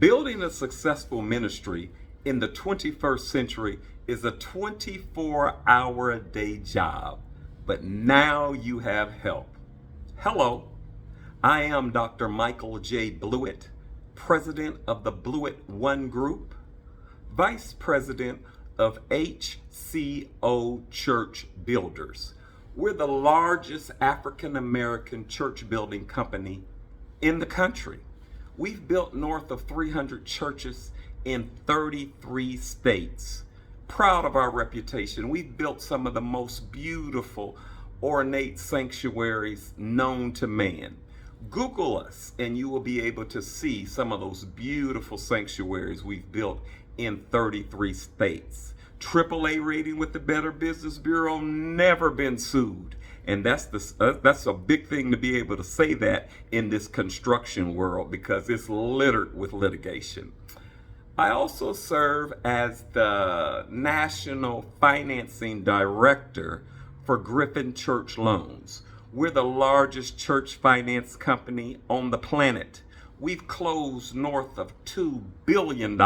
Building a successful ministry in the 21st century is a 24-hour-a-day job, but now you have help. Hello, I am Dr. Michael J. Blewett, President of the Blewett One Group, Vice President of HCO Church Builders. We're the largest African American church building company in the country. We've built north of 300 churches in 33 states. Proud of our reputation, we've built some of the most beautiful, ornate sanctuaries known to man. Google us and you will be able to see some of those beautiful sanctuaries we've built in 33 states. AAA rating with the Better Business Bureau, never been sued. And that's a big thing to be able to say that in this construction world, because it's littered with litigation. I also serve as the National Financing Director for Griffin Church Loans. We're the largest church finance company on the planet. We've closed north of $2 billion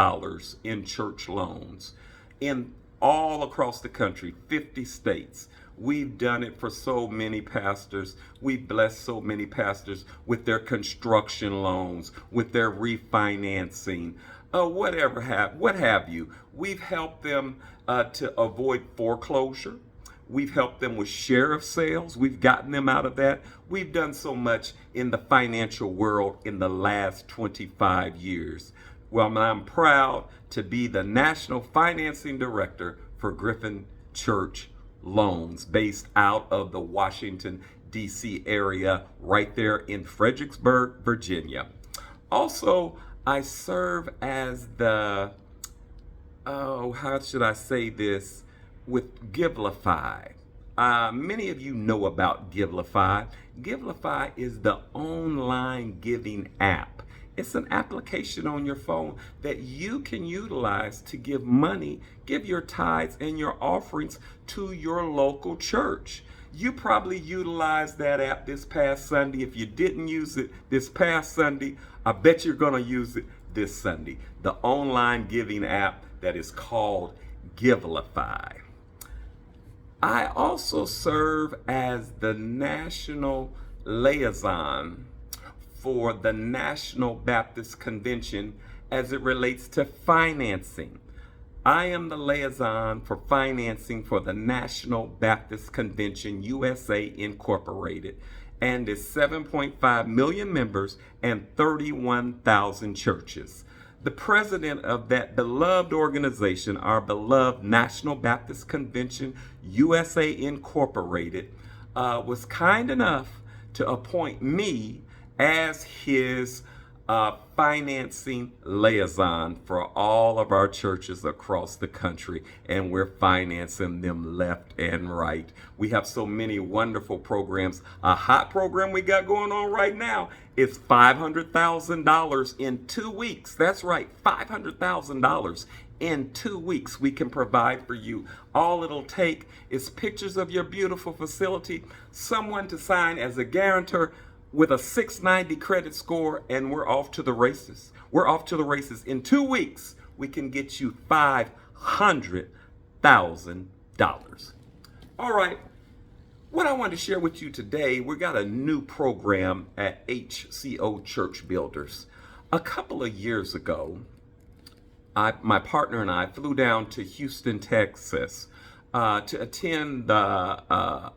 in church loans in all across the country, 50 states. We've done it for so many pastors. We've blessed so many pastors with their construction loans, with their refinancing, what have you. We've helped them to avoid foreclosure. We've helped them with sheriff sales. We've gotten them out of that. We've done so much in the financial world in the last 25 years. Well, I'm proud to be the National Financing Director for Griffin Church Loans, based out of the Washington, D.C. area, right there in Fredericksburg, Virginia. Also, I serve as the, how should I say this, with Givelify. Many of you know about Givelify. Givelify is the online giving app. It's an application on your phone that you can utilize to give money, give your tithes and your offerings to your local church. You probably utilized that app this past Sunday. If you didn't use it this past Sunday, I bet you're going to use it this Sunday. The online giving app that is called Givelify. I also serve as the national liaison for the National Baptist Convention as it relates to financing. I am the liaison for financing for the National Baptist Convention USA Incorporated and its 7.5 million members and 31,000 churches. The president of that beloved organization, our beloved National Baptist Convention USA Incorporated, was kind enough to appoint me as his financing liaison for all of our churches across the country, and we're financing them left and right. We have so many wonderful programs. A hot program we got going on right now is $500,000 in 2 weeks. That's right, $500,000 in 2 weeks we can provide for you. All it'll take is pictures of your beautiful facility, someone to sign as a guarantor with a 690 credit score, and we're off to the races. We're off to the races. In 2 weeks, we can get you $500,000. All right, what I want to share with you today, we got a new program at HCO Church Builders. A couple of years ago, my partner and I flew down to Houston, Texas, to attend the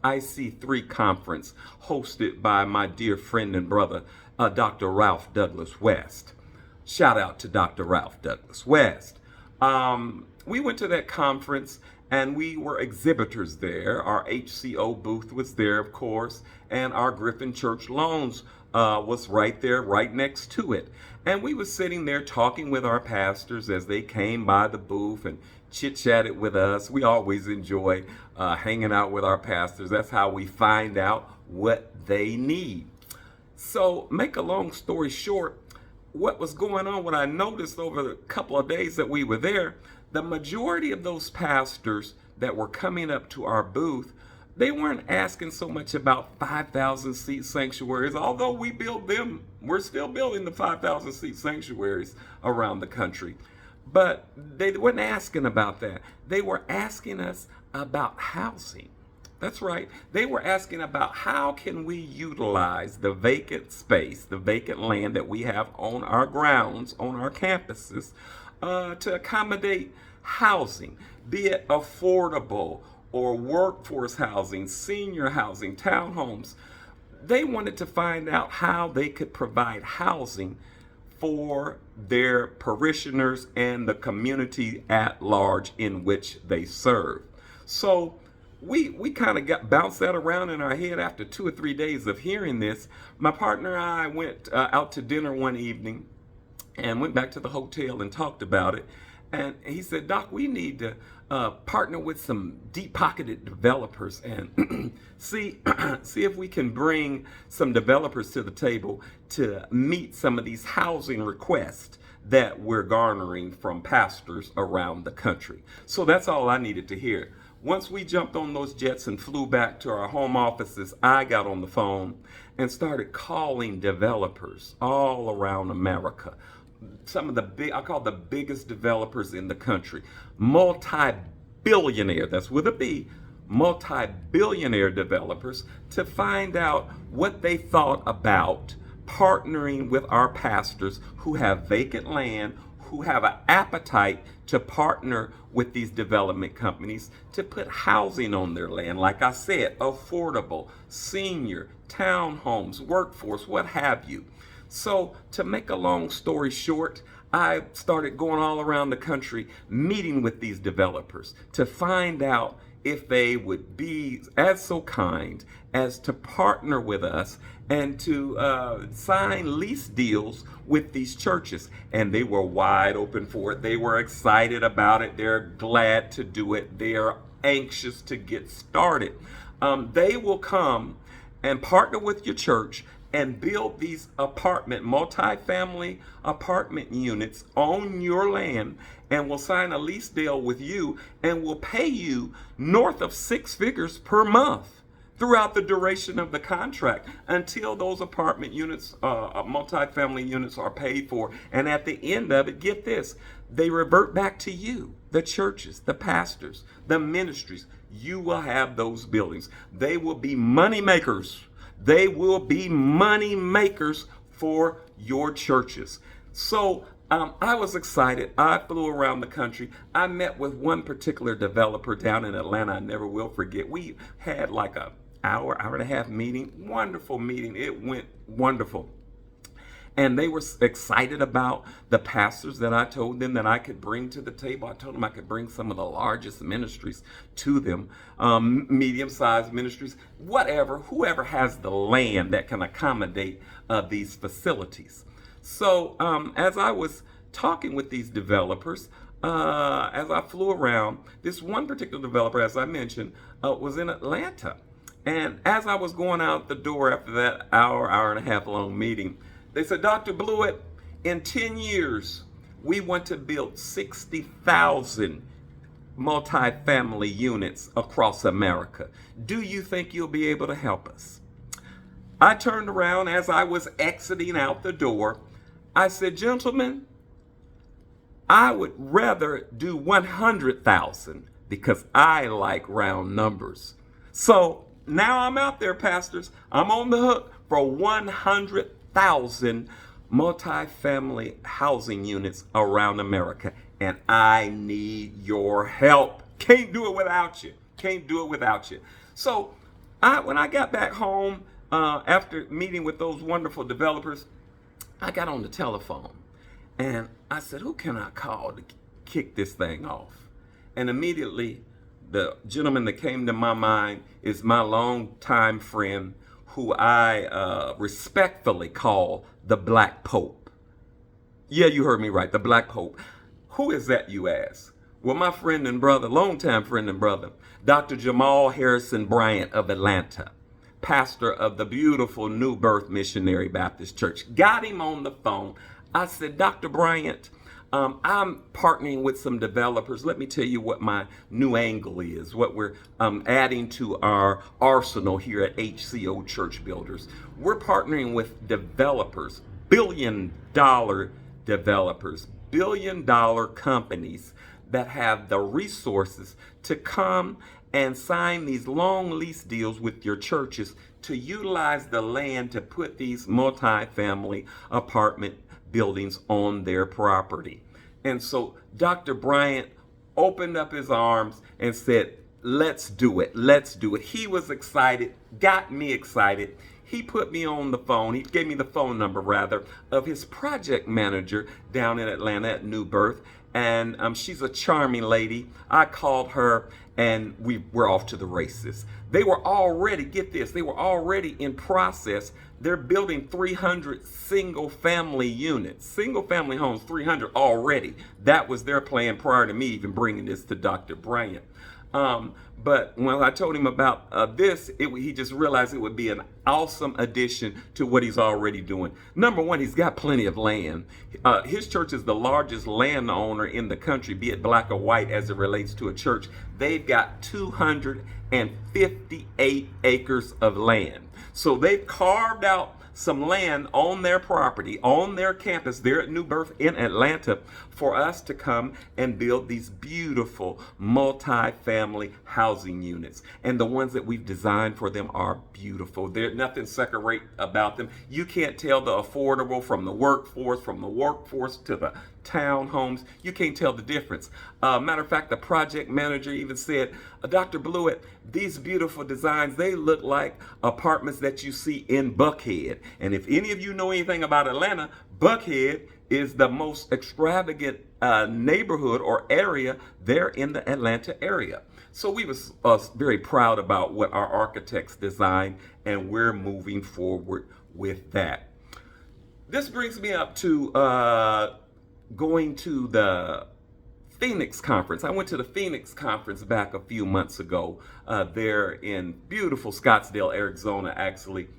IC3 conference hosted by my dear friend and brother, Dr. Ralph Douglas West. Shout out to Dr. Ralph Douglas West. We went to that conference and we were exhibitors there. Our HCO booth was there, of course, and our Griffin Church Loans was right there, right next to it. And we were sitting there talking with our pastors as they came by the booth and chit-chatted with us. We always enjoy hanging out with our pastors. That's how we find out what they need. So, make a long story short, what was going on, what I noticed over the couple of days that we were there, the majority of those pastors that were coming up to our booth, They weren't asking so much about 5,000 seat sanctuaries, although we build them. We're still building the 5,000 seat sanctuaries around the country. But they weren't asking about that. They were asking us about housing. That's right. They were asking about how can we utilize the vacant space, the vacant land that we have on our grounds, on our campuses, to accommodate housing, be it affordable or workforce housing, senior housing, townhomes. They wanted to find out how they could provide housing for their parishioners and the community at large in which they serve. So we kind of got bounced that around in our head after 2 or 3 days of hearing this. My partner and I went out to dinner one evening and went back to the hotel and talked about it. And he said, Doc, we need to partner with some deep-pocketed developers and see if we can bring some developers to the table to meet some of these housing requests that we're garnering from pastors around the country. So that's all I needed to hear. Once we jumped on those jets and flew back to our home offices, I got on the phone and started calling developers all around America. Some of the I call the biggest developers in the country, multi-billionaire, that's with a B, multi-billionaire developers, to find out what they thought about partnering with our pastors who have vacant land, who have an appetite to partner with these development companies to put housing on their land. Like I said, affordable, senior, townhomes, workforce, what have you. So to make a long story short, I started going all around the country meeting with these developers to find out if they would be as so kind as to partner with us and to sign lease deals with these churches. And they were wide open for it. They were excited about it. They're glad to do it. They are anxious to get started. They will come and partner with your church and build these multifamily apartment units on your land, and will sign a lease deal with you and will pay you north of 6 figures per month throughout the duration of the contract until those apartment units, multifamily units are paid for. And at the end of it, get this, they revert back to you, the churches, the pastors, the ministries. You will have those buildings. They will be money makers. They will be money makers for your churches. So I was excited. I flew around the country. I met with one particular developer down in Atlanta. I never will forget. We had like an hour and a half meeting. Wonderful meeting. It went wonderful. And they were excited about the pastors that I told them that I could bring to the table. I told them I could bring some of the largest ministries to them, medium-sized ministries, whoever has the land that can accommodate these facilities. So as I was talking with these developers, as I flew around, this one particular developer, as I mentioned, was in Atlanta. And as I was going out the door after that hour and a half long meeting, they said, Dr. Blewett, in 10 years, we want to build 60,000 multifamily units across America. Do you think you'll be able to help us? I turned around as I was exiting out the door. I said, gentlemen, I would rather do 100,000 because I like round numbers. So now I'm out there, pastors. I'm on the hook for 100,000 multifamily housing units around America, and I need your help. Can't do it without you. Can't do it without you. So when I got back home after meeting with those wonderful developers, I got on the telephone and I said, who can I call to kick this thing off? And immediately the gentleman that came to my mind is my longtime friend, who I respectfully call the Black Pope. Yeah, you heard me right, the Black Pope. Who is that, you ask? Well, my friend and brother, longtime friend and brother, Dr. Jamal Harrison Bryant of Atlanta, pastor of the beautiful New Birth Missionary Baptist Church. Got him on the phone. I said, Dr. Bryant, I'm partnering with some developers. Let me tell you what my new angle is, what we're adding to our arsenal here at HCO Church Builders. We're partnering with developers, billion-dollar developers, billion-dollar companies that have the resources to come and sign these long lease deals with your churches to utilize the land to put these multi-family apartment buildings on their property. And so Dr. Bryant opened up his arms and said, let's do it. Let's do it. He was excited, got me excited. He put me on the phone. He gave me the phone number, rather, of his project manager down in Atlanta at New Birth. And she's a charming lady. I called her and we were off to the races. They were already, get this, they were already in process. They're building 300 single family units, single family homes, 300 already. That was their plan prior to me even bringing this to Dr. Bryant. But when I told him about this, he just realized it would be an awesome addition to what he's already doing. Number one, he's got plenty of land. His church is the largest landowner in the country, be it black or white, as it relates to a church. They've got 258 acres of land. So they've carved out some land on their property, on their campus there at New Birth in Atlanta, for us to come and build these beautiful multi-family housing units. And the ones that we've designed for them are beautiful. There's nothing second rate about them. You can't tell the affordable from the workforce to the townhomes. You can't tell the difference. Matter of fact, the project manager even said, Dr. Blewett, these beautiful designs, they look like apartments that you see in Buckhead. And if any of you know anything about Atlanta, Buckhead is the most extravagant neighborhood or area there in the Atlanta area. So we was very proud about what our architects designed, and we're moving forward with that. This brings me up to going to the Phoenix conference. I went to the Phoenix conference back a few months ago there in beautiful Scottsdale, Arizona, actually,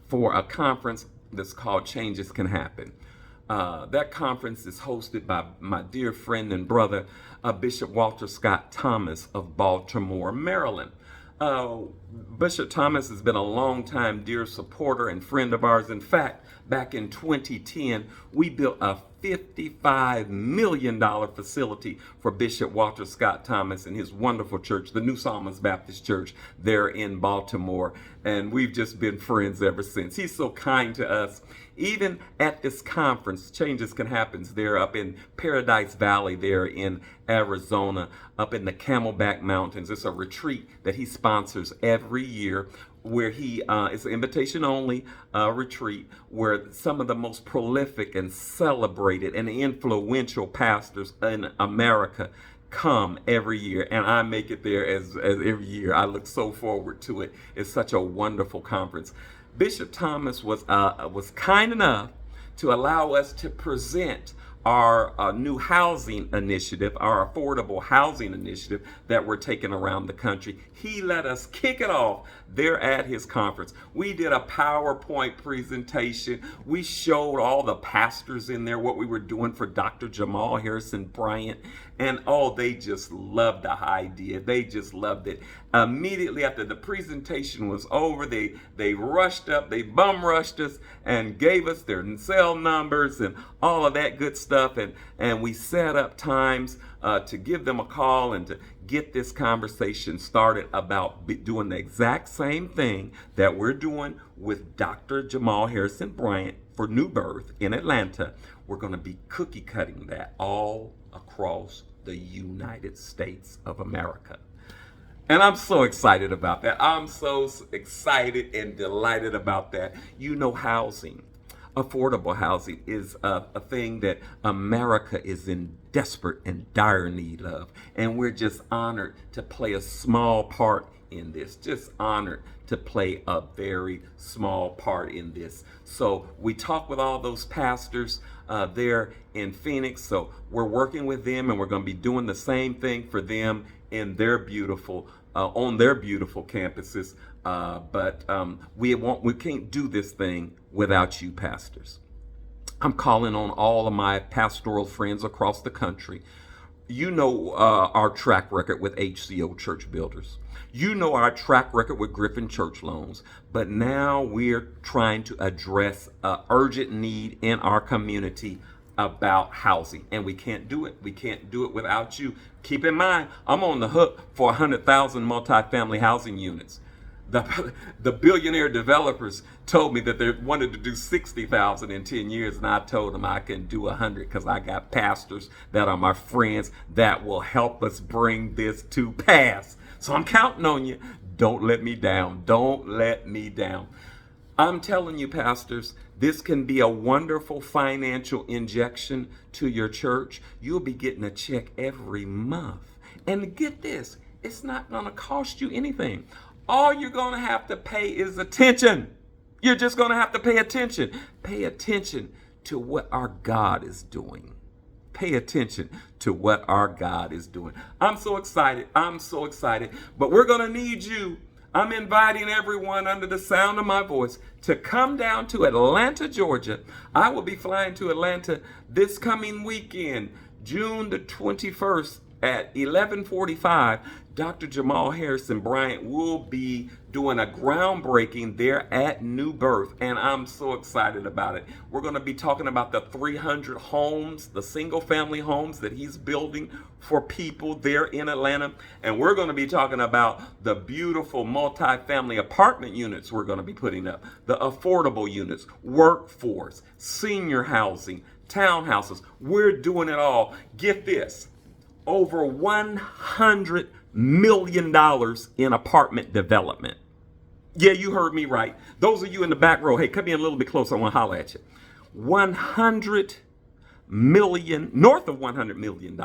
for a conference that's called Changes Can Happen. That conference is hosted by my dear friend and brother, Bishop Walter Scott Thomas of Baltimore, Maryland. Bishop Thomas has been a longtime dear supporter and friend of ours. In fact, back in 2010, we built a $55 million facility for Bishop Walter Scott Thomas and his wonderful church, the New Psalmist Baptist Church there in Baltimore. And we've just been friends ever since. He's so kind to us. Even at this conference, Changes Can Happen there up in Paradise Valley there in Arizona, up in the Camelback Mountains. It's a retreat that he sponsors every year, where it's an invitation only retreat where some of the most prolific and celebrated and influential pastors in America come every year, and I make it there as every year. I look so forward to it. It's such a wonderful conference. Bishop Thomas was kind enough to allow us to present our new housing initiative, our affordable housing initiative that we're taking around the country. He let us kick it off there at his conference. We did a PowerPoint presentation. We showed all the pastors in there what we were doing for Dr. Jamal Harrison Bryant. And they just loved the idea. They just loved it. Immediately after the presentation was over, they rushed up, they bum rushed us and gave us their cell numbers and all of that good stuff. And we set up times to give them a call and to get this conversation started about doing the exact same thing that we're doing with Dr. Jamal Harrison Bryant for New Birth in Atlanta. We're going to be cookie cutting that all across the United States of America. And I'm so excited about that. I'm so excited and delighted about that. You know, housing, affordable housing, is a thing that America is in desperate and dire need of. And we're just honored to play a small part in this, just honored to play a very small part in this. So we talked with all those pastors there in Phoenix. So we're working with them, and we're going to be doing the same thing for them in their beautiful on their beautiful campuses. But we can't do this thing without you, pastors. I'm calling on all of my pastoral friends across the country. You know our track record with HCO Church Builders. You know our track record with Griffin Church Loans. But now we're trying to address an urgent need in our community about housing. And we can't do it. We can't do it without you. Keep in mind, I'm on the hook for 100,000 multifamily housing units. The billionaire developers told me that they wanted to do 60,000 in 10 years, and I told them I can do 100 because I got pastors that are my friends that will help us bring this to pass. So I'm counting on you. Don't let me down. Don't let me down. I'm telling you, pastors, this can be a wonderful financial injection to your church. You'll be getting a check every month. And get this, it's not going to cost you anything. All you're going to have to pay is attention. You're just going to have to pay attention. Pay attention to what our God is doing. Pay attention to what our God is doing. I'm so excited. I'm so excited. But we're going to need you. I'm inviting everyone under the sound of my voice to come down to Atlanta, Georgia. I will be flying to Atlanta this coming weekend, June the 21st at 11:45. Dr. Jamal Harrison Bryant will be doing a groundbreaking there at New Birth, and I'm so excited about it. We're going to be talking about the 300 homes, the single family homes that he's building for people there in Atlanta, and we're going to be talking about the beautiful multi-family apartment units we're going to be putting up, the affordable units, workforce, senior housing, townhouses. We're doing it all. Get this, over $100 million in apartment development. Yeah, you heard me right. Those of you in the back row, hey, come in a little bit closer. I want to holler at you. 100 million, north of $100 million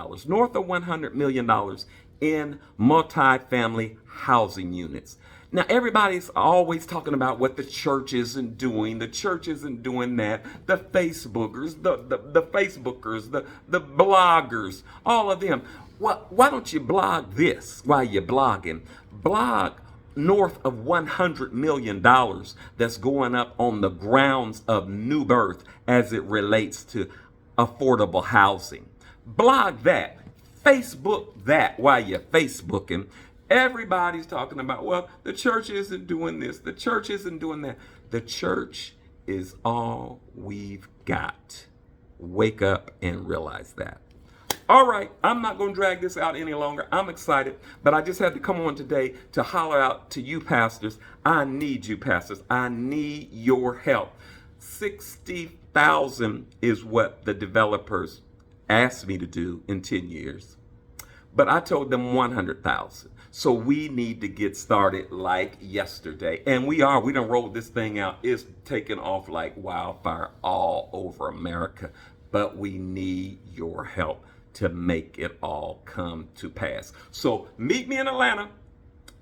in multifamily housing units. Now, everybody's always talking about what the church isn't doing. The church isn't doing that. The Facebookers, the Facebookers, the bloggers, all of them. Well, why don't you blog this while you're blogging? Blog north of $100 million that's going up on the grounds of New Birth as it relates to affordable housing. Blog that. Facebook that while you're Facebooking. Everybody's talking about, well, the church isn't doing this. The church isn't doing that. The church is all we've got. Wake up and realize that. All right, I'm not going to drag this out any longer. I'm excited, but I just had to come on today to holler out to you pastors. I need you pastors. I need your help. 60,000 is what the developers asked me to do in 10 years. But I told them 100,000. So we need to get started like yesterday. And we done rolled this thing out. It's taking off like wildfire all over America. But we need your help to make it all come to pass. So meet me in Atlanta.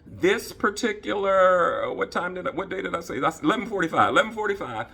This particular, what day did I say? That's 11:45.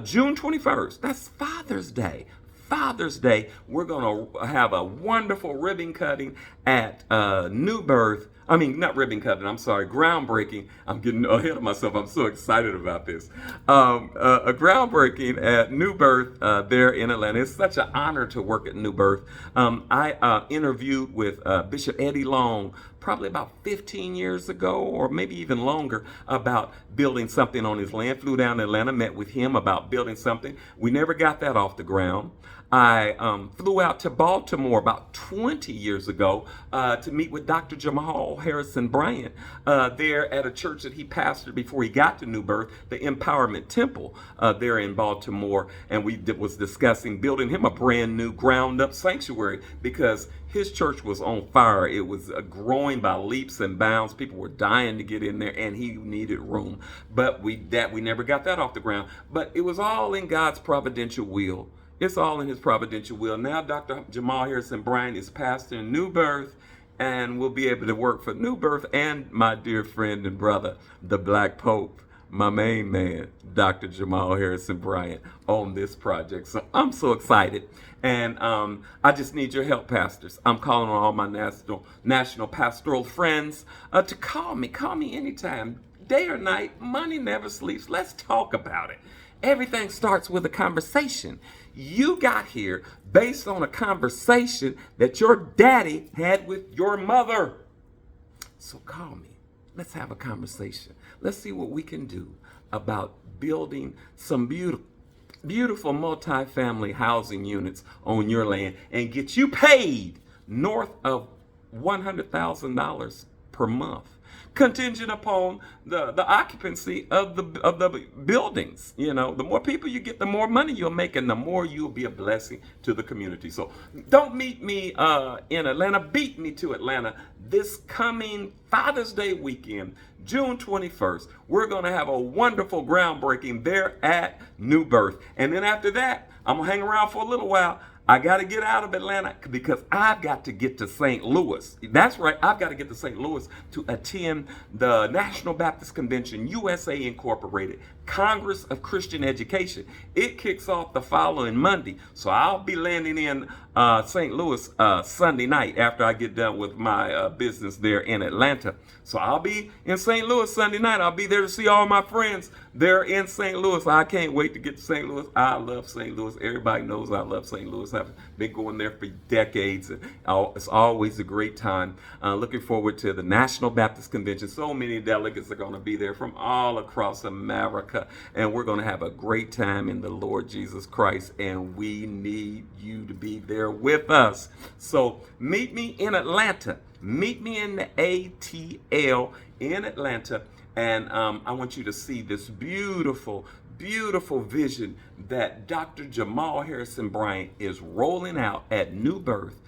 June 21st. That's Father's Day. Father's Day, we're going to have a wonderful ribbon cutting at New Birth. I mean, not ribbon cutting, I'm sorry, groundbreaking. I'm getting ahead of myself. I'm so excited about this. A groundbreaking at New Birth there in Atlanta. It's such an honor to work at New Birth. I interviewed with Bishop Eddie Long probably about 15 years ago, or maybe even longer, about building something on his land. Flew down to Atlanta, met with him about building something. We never got that off the ground. I flew out to Baltimore about 20 years ago to meet with Dr. Jamal Harrison Bryant there at a church that he pastored before he got to New Birth, the Empowerment Temple there in Baltimore. And we was discussing building him a brand new ground up sanctuary because his church was on fire. It was growing by leaps and bounds. People were dying to get in there, and he needed room. But we never got that off the ground. But it was all in God's providential will. It's all in his providential will. Now Dr. Jamal Harrison Bryant is pastoring New Birth, and will be able to work for New Birth and my dear friend and brother, the Black Pope, my main man, Dr. Jamal Harrison Bryant, on this project. So I'm so excited. And I just need your help, pastors. I'm calling on all my national pastoral friends to call me. Call me anytime, day or night. Money never sleeps. Let's talk about it. Everything starts with a conversation. You got here based on a conversation that your daddy had with your mother. So call me. Let's have a conversation. Let's see what we can do about building some beautiful multi-family housing units on your land and get you paid north of $100,000 per month, contingent upon the occupancy of the buildings. You know, the more people you get, the more money you'll make, and the more you'll be a blessing to the community. So don't meet me in Atlanta. Beat me to Atlanta this coming Father's Day weekend, June 21st. We're going to have a wonderful groundbreaking there at New Birth. And then after that, I'm going to hang around for a little while. I got to get out of Atlanta because I've got to get to St. Louis. That's right. I've got to get to St. Louis to attend the National Baptist Convention, USA Incorporated, Congress of Christian Education. It kicks off the following Monday. So I'll be landing in St. Louis Sunday night after I get done with my business there in Atlanta. So I'll be in St. Louis Sunday night. I'll be there to see all my friends there in St. Louis. I can't wait to get to St. Louis. I love St. Louis. Everybody knows I love St. Louis. I've been going there for decades. And it's always a great time. Looking forward to the National Baptist Convention. So many delegates are going to be there from all across America. And we're going to have a great time in the Lord Jesus Christ. And we need you to be there with us. So meet me in Atlanta. Meet me in the ATL in Atlanta. And I want you to see this beautiful vision that Dr. Jamal Harrison Bryant is rolling out at New Birth,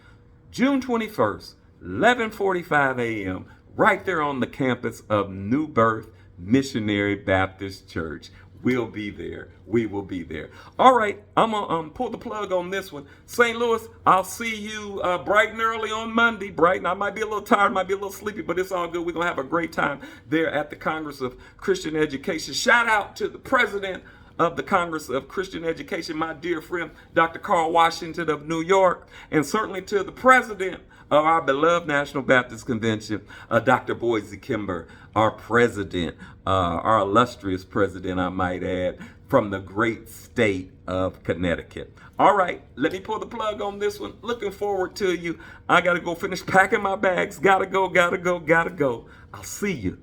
June 21st, 11:45 a.m., right there on the campus of New Birth Missionary Baptist Church. We'll be there. We will be there. All right, I'm going to pull the plug on this one. St. Louis, I'll see you bright and early on Monday. Bright, and I might be a little tired, might be a little sleepy, but it's all good. We're going to have a great time there at the Congress of Christian Education. Shout out to the president of the Congress of Christian Education, my dear friend, Dr. Carl Washington of New York, and certainly to the president of our beloved National Baptist Convention, Dr. Boise Kimber, our president, our illustrious president, I might add, from the great state of Connecticut. All right, let me pull the plug on this one. Looking forward to you. I got to go finish packing my bags. Gotta go. I'll see you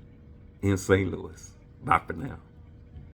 in St. Louis. Bye for now.